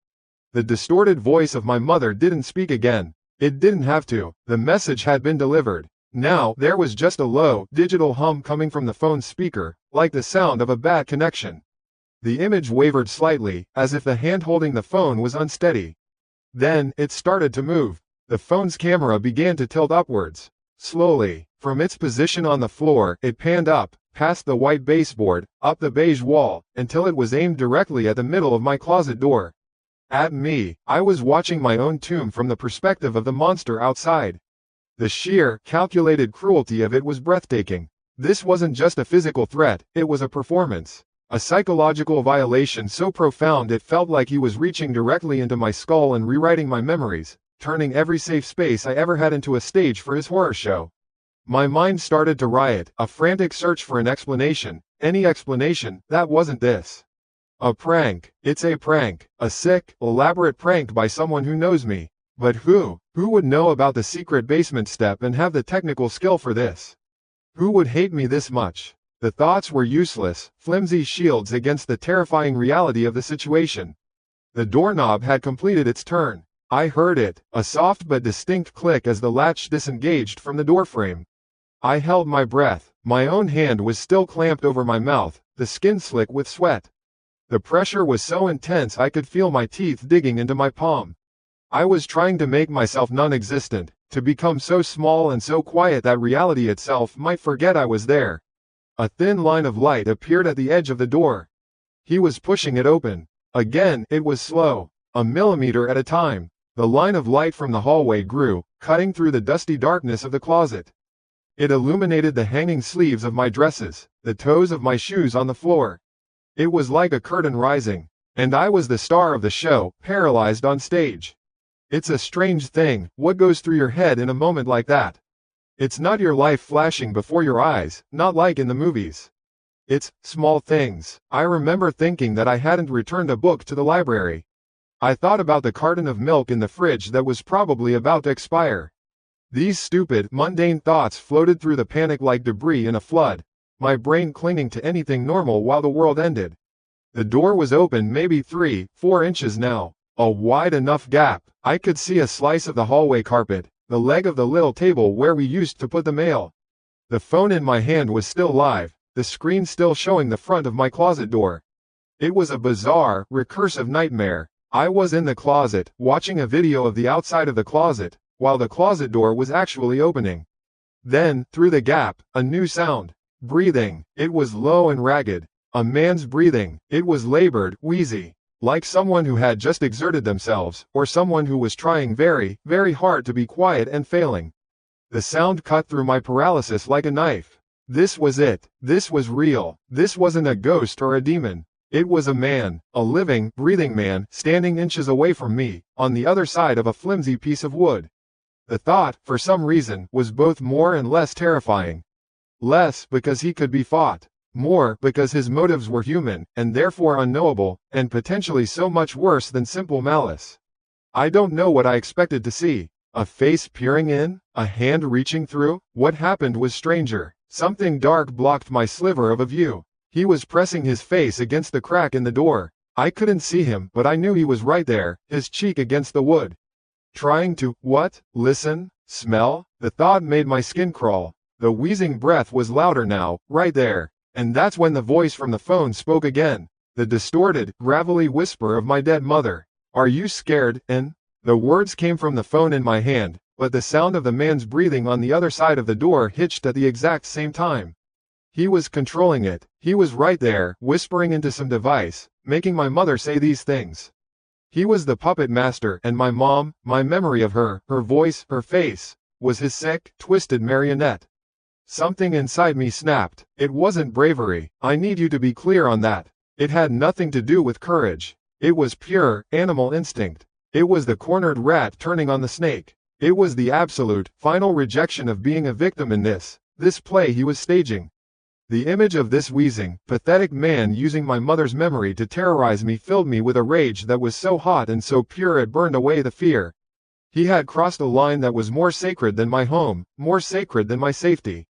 The distorted voice of my mother didn't speak again. It didn't have to. The message had been delivered. Now, there was just a low, digital hum coming from the phone's speaker, like the sound of a bad connection. The image wavered slightly, as if the hand holding the phone was unsteady. Then, it started to move. The phone's camera began to tilt upwards. Slowly. From its position on the floor, it panned up, past the white baseboard, up the beige wall, until it was aimed directly at the middle of my closet door. At me. I was watching my own tomb from the perspective of the monster outside. The sheer, calculated cruelty of it was breathtaking. This wasn't just a physical threat, it was a performance. A psychological violation so profound it felt like he was reaching directly into my skull and rewriting my memories, turning every safe space I ever had into a stage for his horror show. My mind started to riot, a frantic search for an explanation, any explanation that wasn't this. A prank. It's a prank. A sick, elaborate prank by someone who knows me. But who? Who would know about the secret basement step and have the technical skill for this? Who would hate me this much? The thoughts were useless, flimsy shields against the terrifying reality of the situation. The doorknob had completed its turn. I heard it, a soft but distinct click as the latch disengaged from the doorframe. I held my breath. My own hand was still clamped over my mouth, the skin slick with sweat. The pressure was so intense I could feel my teeth digging into my palm. I was trying to make myself non-existent, to become so small and so quiet that reality itself might forget I was there. A thin line of light appeared at the edge of the door. He was pushing it open. Again, it was slow, a millimeter at a time. The line of light from the hallway grew, cutting through the dusty darkness of the closet. It illuminated the hanging sleeves of my dresses, the toes of my shoes on the floor. It was like a curtain rising, and I was the star of the show, paralyzed on stage. It's a strange thing, what goes through your head in a moment like that. It's not your life flashing before your eyes, not like in the movies. It's small things. I remember thinking that I hadn't returned a book to the library. I thought about the carton of milk in the fridge that was probably about to expire. These stupid, mundane thoughts floated through the panic like debris in a flood, my brain clinging to anything normal while the world ended. The door was open maybe 3-4 inches now, a wide enough gap. I could see a slice of the hallway carpet, the leg of the little table where we used to put the mail. The phone in my hand was still live, the screen still showing the front of my closet door. It was a bizarre, recursive nightmare. I was in the closet, watching a video of the outside of the closet, while the closet door was actually opening. Then, through the gap, a new sound. Breathing. It was low and ragged. A man's breathing. It was labored, wheezy. Like someone who had just exerted themselves, or someone who was trying very, very hard to be quiet and failing. The sound cut through my paralysis like a knife. This was it. This was real. This wasn't a ghost or a demon. It was a man, a living, breathing man, standing inches away from me, on the other side of a flimsy piece of wood. The thought, for some reason, was both more and less terrifying. Less because he could be fought. More because his motives were human, and therefore unknowable, and potentially so much worse than simple malice. I don't know what I expected to see. A face peering in? A hand reaching through? What happened was stranger. Something dark blocked my sliver of a view. He was pressing his face against the crack in the door. I couldn't see him, but I knew he was right there, his cheek against the wood. Trying to, what? Listen? Smell? The thought made my skin crawl. The wheezing breath was louder now, right there. And that's when the voice from the phone spoke again. The distorted, gravelly whisper of my dead mother. Are you scared, N? The words came from the phone in my hand, but the sound of the man's breathing on the other side of the door hitched at the exact same time. He was controlling it. He was right there, whispering into some device, making my mother say these things. He was the puppet master, and my mom, my memory of her, her voice, her face, was his sick, twisted marionette. Something inside me snapped. It wasn't bravery. I need you to be clear on that. It had nothing to do with courage. It was pure, animal instinct. It was the cornered rat turning on the snake. It was the absolute, final rejection of being a victim in this play he was staging. The image of this wheezing, pathetic man using my mother's memory to terrorize me filled me with a rage that was so hot and so pure it burned away the fear. He had crossed a line that was more sacred than my home, more sacred than my safety.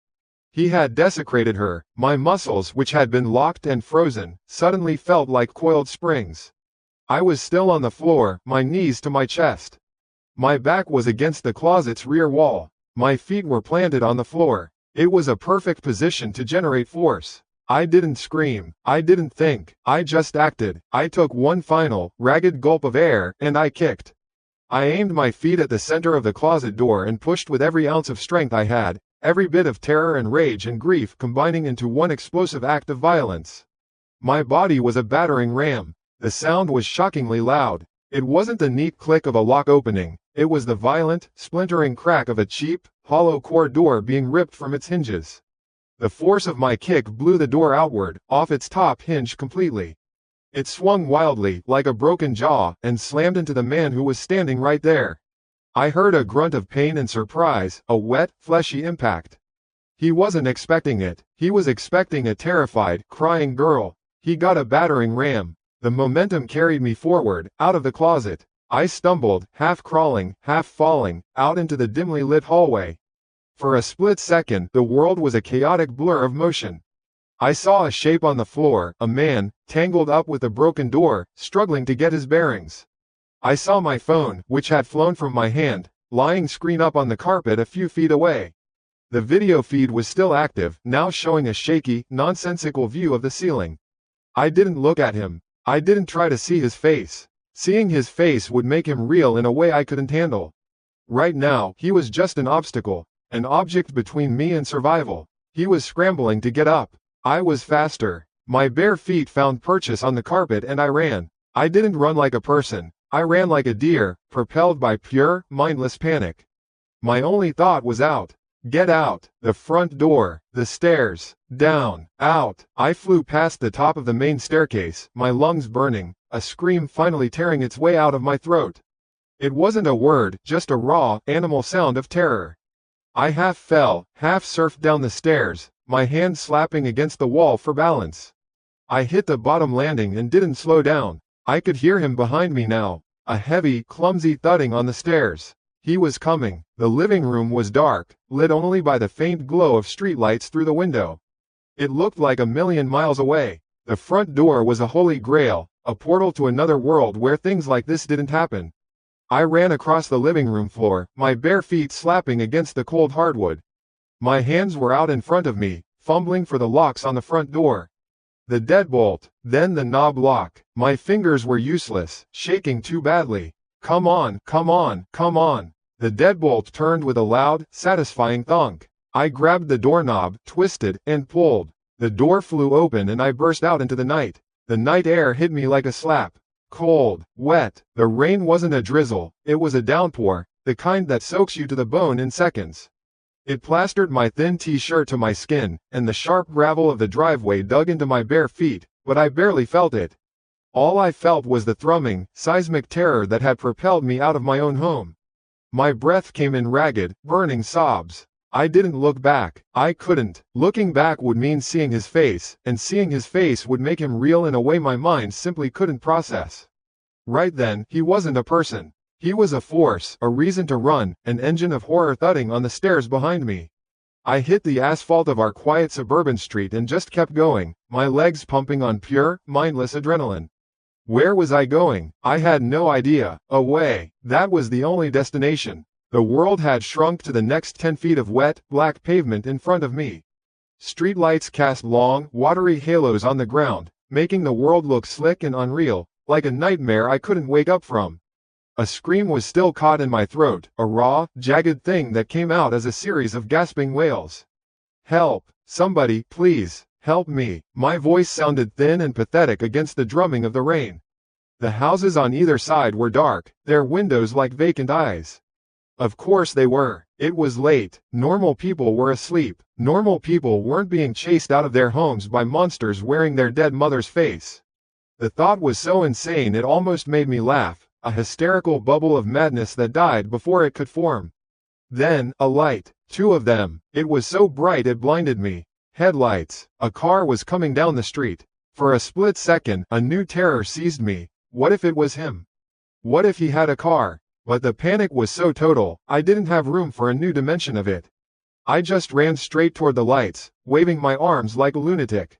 He had desecrated her. My muscles, which had been locked and frozen, suddenly felt like coiled springs. I was still on the floor, my knees to my chest. My back was against the closet's rear wall. My feet were planted on the floor. It was a perfect position to generate force. I didn't scream. I didn't think. I just acted. I took one final, ragged gulp of air, and I kicked. I aimed my feet at the center of the closet door and pushed with every ounce of strength I had. Every bit of terror and rage and grief combining into one explosive act of violence. My body was a battering ram. The sound was shockingly loud. It wasn't the neat click of a lock opening. It was the violent, splintering crack of a cheap, hollow core door being ripped from its hinges. The force of my kick blew the door outward, off its top hinge completely. It swung wildly, like a broken jaw, and slammed into the man who was standing right there. I heard a grunt of pain and surprise, a wet, fleshy impact. He wasn't expecting it. He was expecting a terrified, crying girl. He got a battering ram. The momentum carried me forward, out of the closet. I stumbled, half crawling, half falling, out into the dimly lit hallway. For a split second, the world was a chaotic blur of motion. I saw a shape on the floor, a man, tangled up with a broken door, struggling to get his bearings. I saw my phone, which had flown from my hand, lying screen up on the carpet a few feet away. The video feed was still active, now showing a shaky, nonsensical view of the ceiling. I didn't look at him. I didn't try to see his face. Seeing his face would make him real in a way I couldn't handle. Right now, he was just an obstacle, an object between me and survival. He was scrambling to get up. I was faster. My bare feet found purchase on the carpet and I ran. I didn't run like a person. I ran like a deer, propelled by pure, mindless panic. My only thought was out. Get out. The front door. The stairs. Down. Out. I flew past the top of the main staircase, my lungs burning, a scream finally tearing its way out of my throat. It wasn't a word, just a raw, animal sound of terror. I half fell, half surfed down the stairs, my hand slapping against the wall for balance. I hit the bottom landing and didn't slow down. I could hear him behind me now. A heavy, clumsy thudding on the stairs. He was coming. The living room was dark, lit only by the faint glow of streetlights through the window. It looked like a million miles away. The front door was a holy grail, a portal to another world where things like this didn't happen. I ran across the living room floor, my bare feet slapping against the cold hardwood. My hands were out in front of me, fumbling for the locks on the front door. The deadbolt, then the knob lock. My fingers were useless, shaking too badly. Come on, come on, come on. The deadbolt turned with a loud, satisfying thunk. I grabbed the doorknob, twisted, and pulled. The door flew open and I burst out into the night. The night air hit me like a slap. Cold, wet. The rain wasn't a drizzle, it was a downpour, the kind that soaks you to the bone in seconds. It plastered my thin t-shirt to my skin, and the sharp gravel of the driveway dug into my bare feet, but I barely felt it. All I felt was the thrumming, seismic terror that had propelled me out of my own home. My breath came in ragged, burning sobs. I didn't look back. I couldn't. Looking back would mean seeing his face, and seeing his face would make him real in a way my mind simply couldn't process. Right then, he wasn't a person. He was a force, a reason to run, an engine of horror thudding on the stairs behind me. I hit the asphalt of our quiet suburban street and just kept going, my legs pumping on pure, mindless adrenaline. Where was I going? I had no idea. Away. That was the only destination. The world had shrunk to the next 10 feet of wet, black pavement in front of me. Streetlights cast long, watery halos on the ground, making the world look slick and unreal, like a nightmare I couldn't wake up from. A scream was still caught in my throat, a raw, jagged thing that came out as a series of gasping wails. Help! Somebody, please, help me! My voice sounded thin and pathetic against the drumming of the rain. The houses on either side were dark, their windows like vacant eyes. Of course they were. It was late. Normal people were asleep. Normal people weren't being chased out of their homes by monsters wearing their dead mother's face. The thought was so insane it almost made me laugh, a hysterical bubble of madness that died before it could form. Then, a light. 2 of them. It was so bright it blinded me. Headlights. A car was coming down the street. For a split second, a new terror seized me. What if it was him? What if he had a car? But the panic was so total, I didn't have room for a new dimension of it. I just ran straight toward the lights, waving my arms like a lunatic.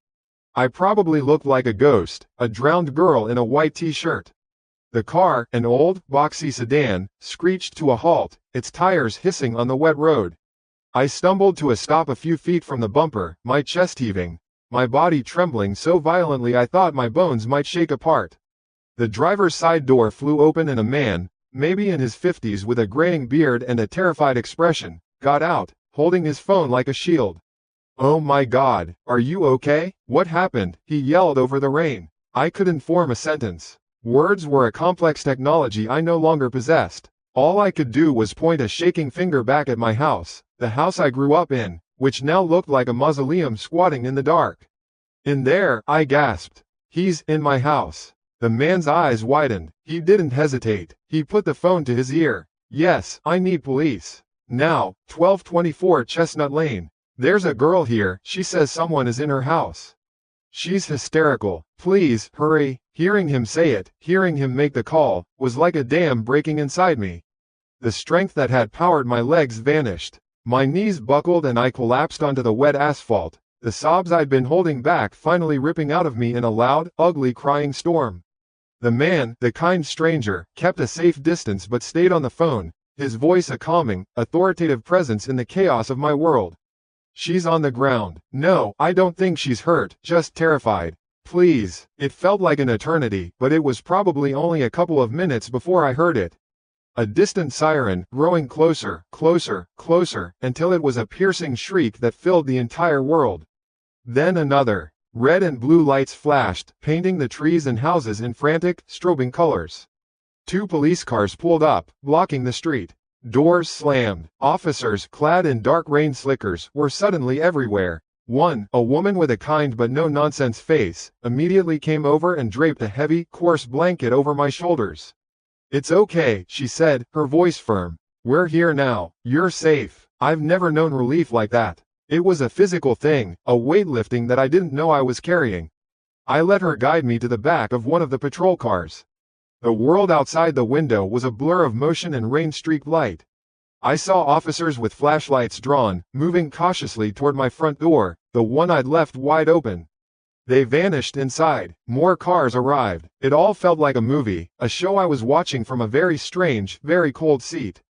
I probably looked like a ghost, a drowned girl in a white t-shirt. The car, an old, boxy sedan, screeched to a halt, its tires hissing on the wet road. I stumbled to a stop a few feet from the bumper, my chest heaving, my body trembling so violently I thought my bones might shake apart. The driver's side door flew open and a man, maybe in his 50s with a graying beard and a terrified expression, got out, holding his phone like a shield. "Oh my God, are you okay? What happened?" he yelled over the rain. I couldn't form a sentence. Words were a complex technology I no longer possessed. All I could do was point a shaking finger back at my house, the house I grew up in, which now looked like a mausoleum squatting in the dark. "In there," I gasped. "He's in my house." The man's eyes widened. He didn't hesitate. He put the phone to his ear. "Yes, I need police. Now, 1224 Chestnut Lane. There's a girl here, she says someone is in her house. She's hysterical. Please, hurry." Hearing him say it, hearing him make the call, was like a dam breaking inside me. The strength that had powered my legs vanished. My knees buckled and I collapsed onto the wet asphalt, the sobs I'd been holding back finally ripping out of me in a loud, ugly crying storm. The man, the kind stranger, kept a safe distance but stayed on the phone, his voice a calming, authoritative presence in the chaos of my world. "She's on the ground. No, I don't think she's hurt, just terrified. Please." It felt like an eternity, but it was probably only a couple of minutes before I heard it. A distant siren, growing closer, closer, closer, until it was a piercing shriek that filled the entire world. Then another. Red and blue lights flashed, painting the trees and houses in frantic, strobing colors. 2 police cars pulled up, blocking the street. Doors slammed. Officers, clad in dark rain slickers, were suddenly everywhere. One, a woman with a kind but no-nonsense face, immediately came over and draped a heavy, coarse blanket over my shoulders. "It's okay," she said, her voice firm. "We're here now. You're safe." I've never known relief like that. It was a physical thing, a weightlifting that I didn't know I was carrying. I let her guide me to the back of one of the patrol cars. The world outside the window was a blur of motion and rain-streaked light. I saw officers with flashlights drawn, moving cautiously toward my front door, the one I'd left wide open. They vanished inside. More cars arrived. It all felt like a movie, a show I was watching from a very strange, very cold seat.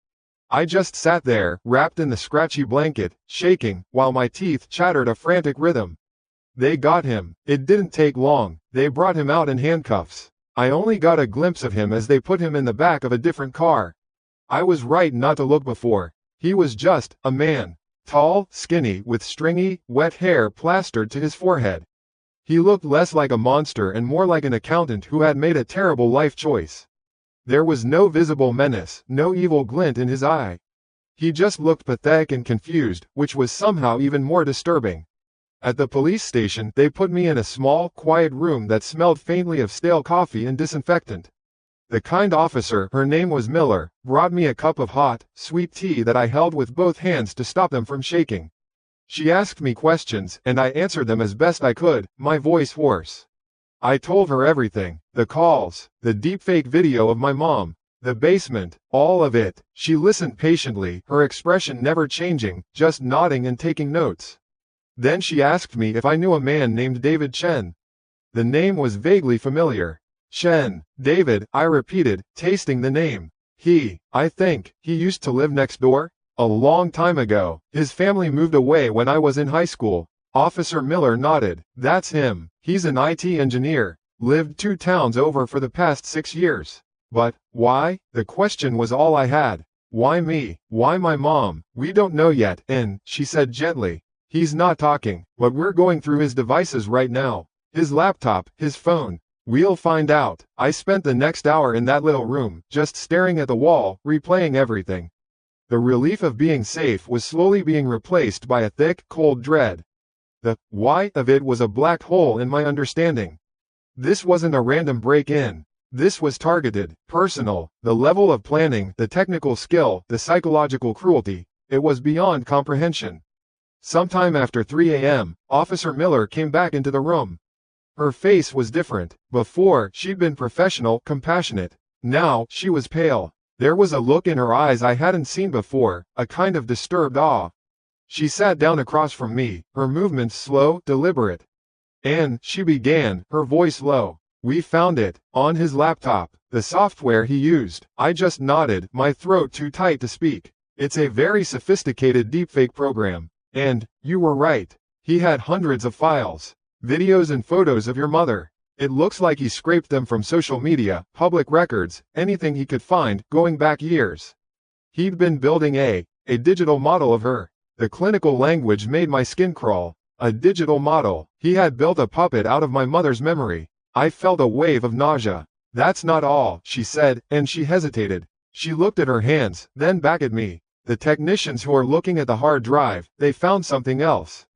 I just sat there, wrapped in the scratchy blanket, shaking, while my teeth chattered a frantic rhythm. They got him. It didn't take long. They brought him out in handcuffs. I only got a glimpse of him as they put him in the back of a different car. I was right not to look before. He was just a man. Tall, skinny, with stringy, wet hair plastered to his forehead. He looked less like a monster and more like an accountant who had made a terrible life choice. There was no visible menace, no evil glint in his eye. He just looked pathetic and confused, which was somehow even more disturbing. At the police station, they put me in a small, quiet room that smelled faintly of stale coffee and disinfectant. The kind officer, her name was Miller, brought me a cup of hot, sweet tea that I held with both hands to stop them from shaking. She asked me questions, and I answered them as best I could, my voice hoarse. I told her everything, the calls, the deepfake video of my mom, the basement, all of it. She listened patiently, her expression never changing, just nodding and taking notes. Then she asked me if I knew a man named David Chen. The name was vaguely familiar. Chen, David, I repeated, tasting the name. I think, he used to live next door? A long time ago. His family moved away when I was in high school. Officer Miller nodded. That's him. He's an IT engineer. Lived 2 towns over for the past 6 years. But, why? The question was all I had. Why me? Why my mom? We don't know yet, and, she said gently. He's not talking, but we're going through his devices right now. His laptop, his phone. We'll find out. I spent the next hour in that little room, just staring at the wall, replaying everything. The relief of being safe was slowly being replaced by a thick, cold dread. The why of it was a black hole in my understanding. This wasn't a random break-in. This was targeted, personal, the level of planning, the technical skill, the psychological cruelty. It was beyond comprehension. Sometime after 3 a.m., Officer Miller came back into the room. Her face was different. Before, she'd been professional, compassionate. Now, she was pale. There was a look in her eyes I hadn't seen before, a kind of disturbed awe. She sat down across from me, her movements slow, deliberate. And, she began, her voice low. We found it, on his laptop, the software he used. I just nodded, my throat too tight to speak. It's a very sophisticated deepfake program. And, you were right. He had hundreds of files. Videos and photos of your mother. It looks like he scraped them from social media, public records, anything he could find, going back years. He'd been building a digital model of her. The clinical language made my skin crawl. A digital model. He had built a puppet out of my mother's memory. I felt a wave of nausea. That's not all, she said, and she hesitated. She looked at her hands, then back at me. The technicians who are looking at the hard drive, they found something else.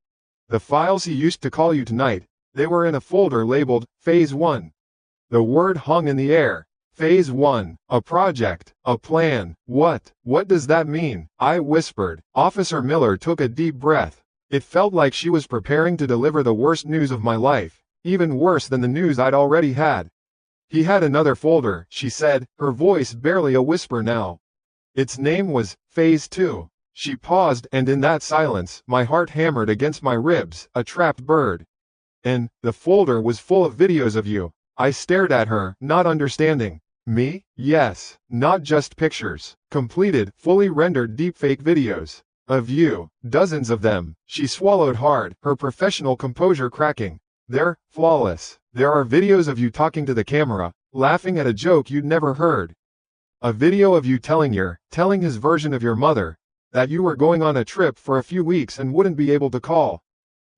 The files he used to call you tonight, they were in a folder labeled, Phase 1. The word hung in the air. Phase 1. A project. A plan. What does that mean? I whispered. Officer Miller took a deep breath. It felt like she was preparing to deliver the worst news of my life, even worse than the news I'd already had. He had another folder, she said, her voice barely a whisper now. Its name was, Phase 2. She paused, and in that silence, my heart hammered against my ribs, a trapped bird. And, the folder was full of videos of you. I stared at her, not understanding. Me? Yes. Not just pictures. Completed, fully rendered deepfake videos. Of you. Dozens of them. She swallowed hard, her professional composure cracking. They're flawless. There are videos of you talking to the camera, laughing at a joke you'd never heard. A video of you telling his version of your mother, that you were going on a trip for a few weeks and wouldn't be able to call.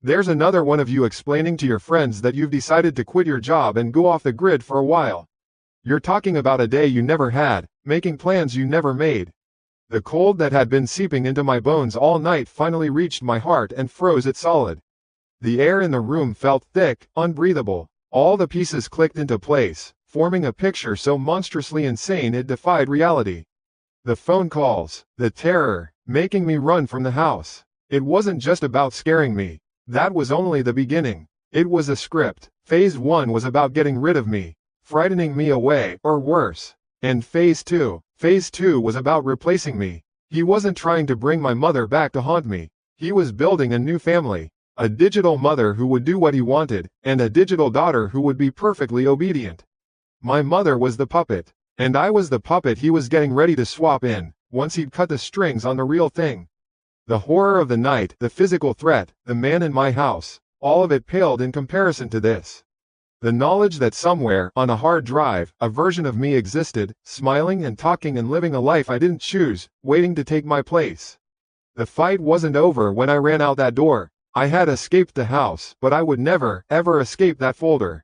There's another one of you explaining to your friends that you've decided to quit your job and go off the grid for a while. You're talking about a day you never had, making plans you never made. The cold that had been seeping into my bones all night finally reached my heart and froze it solid. The air in the room felt thick, unbreathable. All the pieces clicked into place, forming a picture so monstrously insane it defied reality. The phone calls, the terror, making me run from the house. It wasn't just about scaring me. That was only the beginning. It was a script. Phase 1 was about getting rid of me, frightening me away, or worse. And Phase 2 was about replacing me. He wasn't trying to bring my mother back to haunt me. He was building a new family. A digital mother who would do what he wanted, and a digital daughter who would be perfectly obedient. My mother was the puppet, and I was the puppet he was getting ready to swap in, once he'd cut the strings on the real thing. The horror of the night, the physical threat, the man in my house, All of it paled in comparison to this. The knowledge that somewhere, on a hard drive, a version of me existed, smiling and talking and living a life I didn't choose, waiting to take my place. The fight wasn't over when I ran out that door. I had escaped the house, but I would never, ever escape that folder.